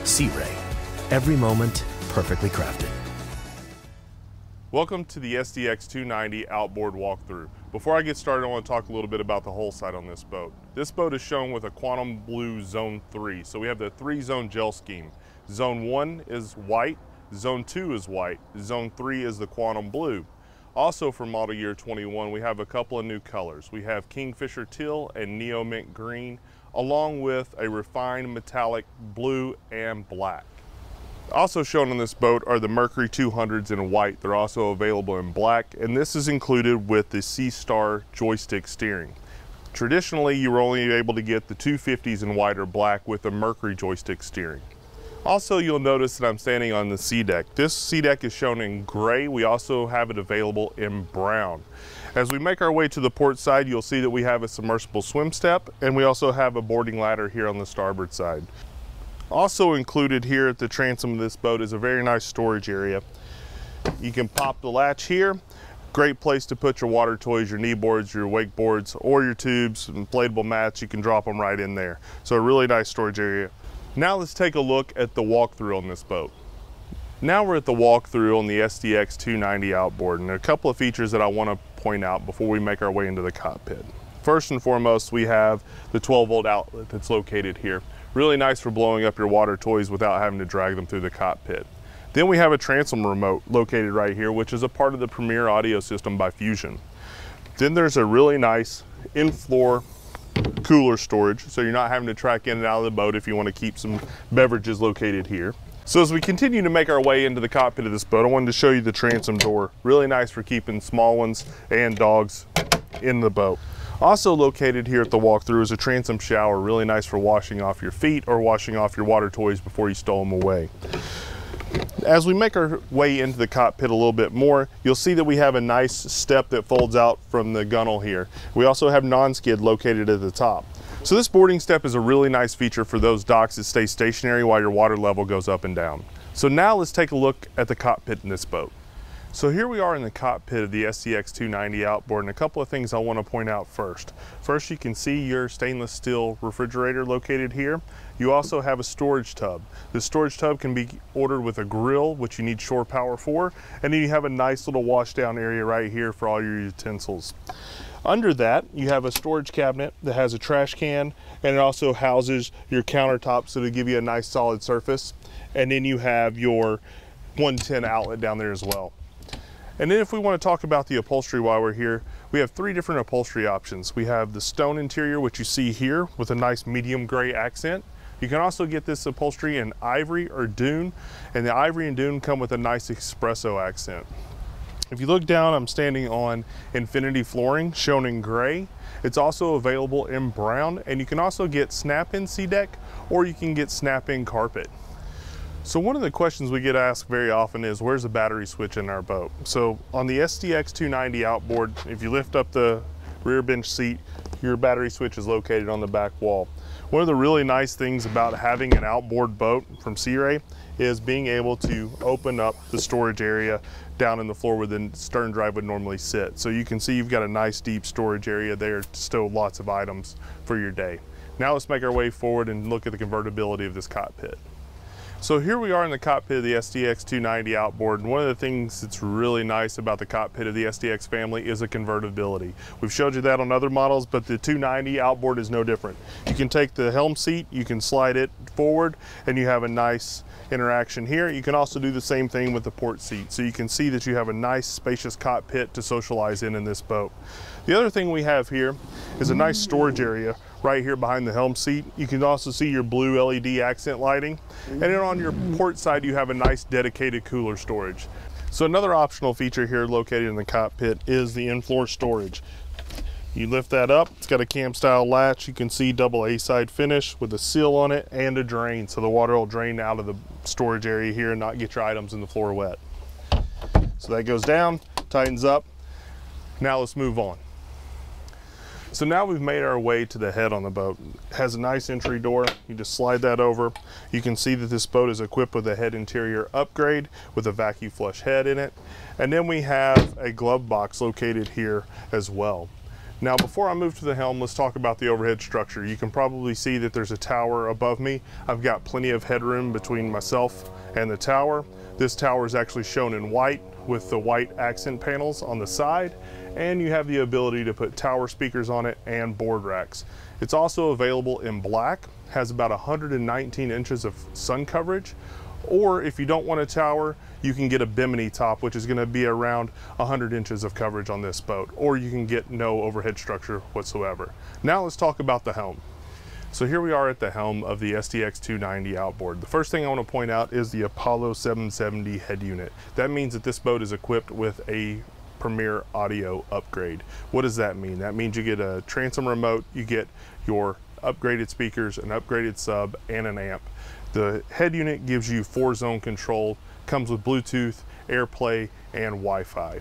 Sea Ray. Every moment perfectly crafted. Welcome to the SDX 290 Outboard Walkthrough. Before I get started, I want to talk a little bit about the hull side on this boat. This boat is shown with a Quantum Blue Zone 3. So we have the 3-zone gel scheme. Zone 1 is white, Zone 2 is white, Zone 3 is the Quantum Blue. Also for model year 21, we have a couple of new colors. We have Kingfisher Teal and Neo Mint Green, along with a refined metallic blue and black. Also shown on this boat are the Mercury 200s in white. They're also available in black, and this is included with the Sea Star joystick steering. Traditionally, you were only able to get the 250s in white or black with the Mercury joystick steering. Also, you'll notice that I'm standing on the sea deck. This sea deck is shown in gray. We also have it available in brown. As we make our way to the port side, you'll see that we have a submersible swim step, and we also have a boarding ladder here on the starboard side. Also included here at the transom of this boat is a very nice storage area. You can pop the latch here. Great place to put your water toys, your knee boards, your wake boards, or your tubes, inflatable mats. You can drop them right in there. So a really nice storage area. Now let's take a look at the walkthrough on this boat. Now we're at the walkthrough on the SDX 290 outboard, and there are a couple of features that I want to point out before we make our way into the cockpit. First and foremost, we have the 12-volt outlet that's located here. Really nice for blowing up your water toys without having to drag them through the cockpit. Then we have a transom remote located right here, which is a part of the Premier audio system by Fusion. Then there's a really nice in-floor cooler storage, so you're not having to track in and out of the boat if you want to keep some beverages located here. So as we continue to make our way into the cockpit of this boat, I wanted to show you the transom door. Really nice for keeping small ones and dogs in the boat. Also located here at the walkthrough is a transom shower. Really nice for washing off your feet or washing off your water toys before you stow them away. As we make our way into the cockpit a little bit more, you'll see that we have a nice step that folds out from the gunnel here. We also have non-skid located at the top. So this boarding step is a really nice feature for those docks that stay stationary while your water level goes up and down. So now let's take a look at the cockpit in this boat. So here we are in the cockpit of the SDX 290 outboard, and a couple of things I want to point out first. First, you can see your stainless steel refrigerator located here. You also have a storage tub. The storage tub can be ordered with a grill, which you need shore power for, and then you have a nice little wash down area right here for all your utensils. Under that, you have a storage cabinet that has a trash can, and it also houses your countertops, so to give you a nice solid surface. And then you have your 110 outlet down there as well. And then if we want to talk about the upholstery while we're here, we have 3 different upholstery options. We have the stone interior, which you see here with a nice medium gray accent. You can also get this upholstery in ivory or dune, and the ivory and dune come with a nice espresso accent. If you look down, I'm standing on Infinity flooring shown in gray. It's also available in brown, and you can also get snap-in sea deck, or you can get snap-in carpet. So one of the questions we get asked very often is, where's the battery switch in our boat? So on the SDX 290 outboard, if you lift up the rear bench seat, your battery switch is located on the back wall. One of the really nice things about having an outboard boat from Sea Ray is being able to open up the storage area down in the floor where the stern drive would normally sit. So you can see you've got a nice deep storage area there to stow lots of items for your day. Now let's make our way forward and look at the convertibility of this cockpit. So here we are in the cockpit of the SDX 290 outboard, and one of the things that's really nice about the cockpit of the SDX family is the convertibility. We've showed you that on other models, but the 290 outboard is no different. You can take the helm seat, you can slide it forward, and you have a nice interaction here. You can also do the same thing with the port seat. So you can see that you have a nice spacious cockpit to socialize in this boat. The other thing we have here is a nice storage area right here behind the helm seat. You can also see your blue LED accent lighting. And then on your port side, you have a nice dedicated cooler storage. So another optional feature here located in the cockpit is the in-floor storage. You lift that up, it's got a cam style latch. You can see double A-side finish with a seal on it and a drain, so the water will drain out of the storage area here and not get your items in the floor wet. So that goes down, tightens up. Now let's move on. So now we've made our way to the head on the boat. It has a nice entry door. You just slide that over. You can see that this boat is equipped with a head interior upgrade with a vacuum flush head in it. And then we have a glove box located here as well. Now, before I move to the helm, let's talk about the overhead structure. You can probably see that there's a tower above me. I've got plenty of headroom between myself and the tower. This tower is actually shown in white with the white accent panels on the side, and you have the ability to put tower speakers on it and board racks. It's also available in black, has about 119 inches of sun coverage, or if you don't want a tower, you can get a bimini top, which is going to be around 100 inches of coverage on this boat, or you can get no overhead structure whatsoever. Now let's talk about the helm. So here we are at the helm of the SDX 290 outboard. The first thing I want to point out is the Apollo 770 head unit. That means that this boat is equipped with a Premier audio upgrade. What does that mean? That means you get a transom remote, you get your upgraded speakers, an upgraded sub, and an amp. The head unit gives you 4-zone control, comes with Bluetooth, AirPlay, and Wi-Fi.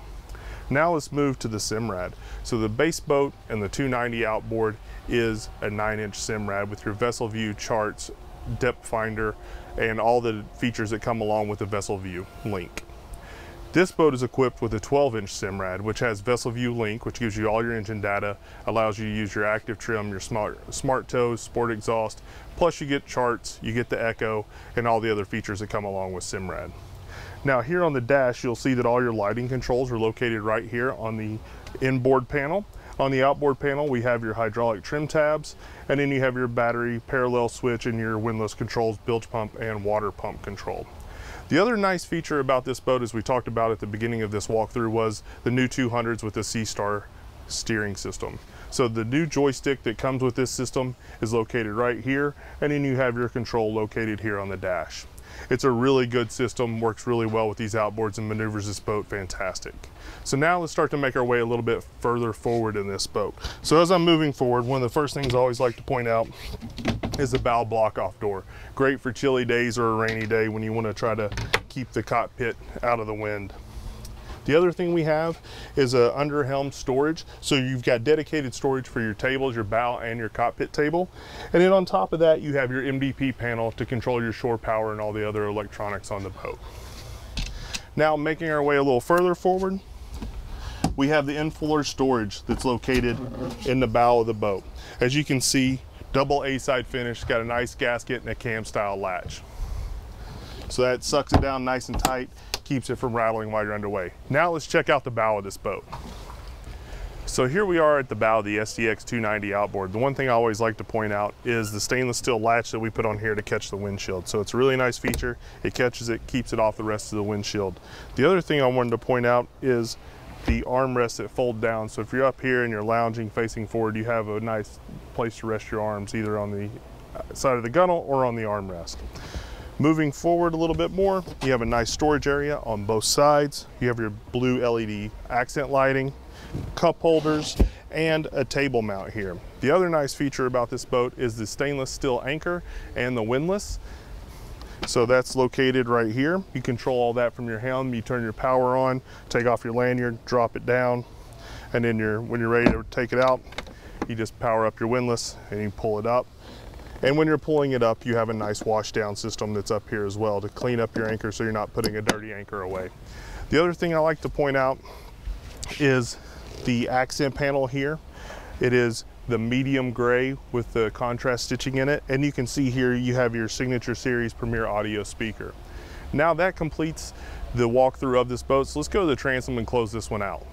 Now let's move to the Simrad. So the base boat and the 290 outboard is a 9-inch Simrad with your vessel view charts, depth finder, and all the features that come along with the vessel view link. This boat is equipped with a 12-inch Simrad, which has Vessel View Link, which gives you all your engine data, allows you to use your active trim, your smart tows, sport exhaust, plus you get charts, you get the echo, and all the other features that come along with Simrad. Now here on the dash, you'll see that all your lighting controls are located right here on the inboard panel. On the outboard panel, we have your hydraulic trim tabs, and then you have your battery parallel switch and your windlass controls, bilge pump, and water pump control. The other nice feature about this boat, as we talked about at the beginning of this walkthrough, was the new 200s with the C-Star steering system. So the new joystick that comes with this system is located right here, and then you have your control located here on the dash. It's a really good system, works really well with these outboards and maneuvers this boat fantastic. So now let's start to make our way a little bit further forward in this boat. So as I'm moving forward, one of the first things I always like to point out is the bow block off door. Great for chilly days or a rainy day when you want to try to keep the cockpit out of the wind. The other thing we have is a Underhelm Storage. So you've got dedicated storage for your tables, your bow and your cockpit table. And then on top of that, you have your MDP panel to control your shore power and all the other electronics on the boat. Now making our way a little further forward, we have the in-floor storage that's located in the bow of the boat. As you can see, double A-side finish, got a nice gasket and a cam style latch. So that sucks it down nice and tight, keeps it from rattling while you're underway. Now let's check out the bow of this boat. So here we are at the bow of the SDX 290 outboard. The one thing I always like to point out is the stainless steel latch that we put on here to catch the windshield. So it's a really nice feature. It catches it, keeps it off the rest of the windshield. The other thing I wanted to point out is the armrests that fold down. So if you're up here and you're lounging facing forward, you have a nice place to rest your arms either on the side of the gunnel or on the armrest. Moving forward a little bit more, you have a nice storage area on both sides. You have your blue LED accent lighting, cup holders, and a table mount here. The other nice feature about this boat is the stainless steel anchor and the windlass. So that's located right here. You control all that from your helm. You turn your power on, take off your lanyard, drop it down, and then when you're ready to take it out, you just power up your windlass and you pull it up. And when you're pulling it up, you have a nice wash down system that's up here as well to clean up your anchor so you're not putting a dirty anchor away. The other thing I like to point out is the accent panel here. It is the medium gray with the contrast stitching in it, and you can see here you have your Signature Series Premier audio speaker. Now that completes the walkthrough of this boat, so let's go to the transom and close this one out.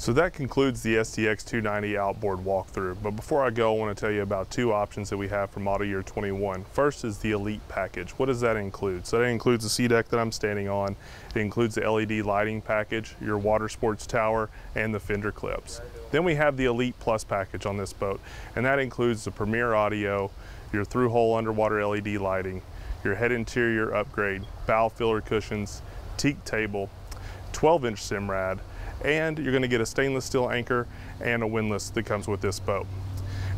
So that concludes the SDX 290 outboard walkthrough, but before I go, I want to tell you about two options that we have for model year 21. First is the Elite package. What does that include? So that includes the sea deck that I'm standing on, it includes the LED lighting package, your water sports tower, and the fender clips. Then we have the Elite Plus package on this boat, and that includes the Premier audio, your through-hole underwater LED lighting, your head interior upgrade, bow filler cushions, teak table, 12-inch Simrad, and you're going to get a stainless steel anchor and a windlass that comes with this boat.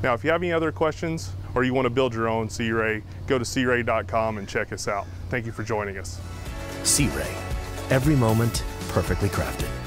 Now, if you have any other questions or you want to build your own Sea Ray, go to searay.com and check us out. Thank you for joining us. Sea Ray. Every moment perfectly crafted.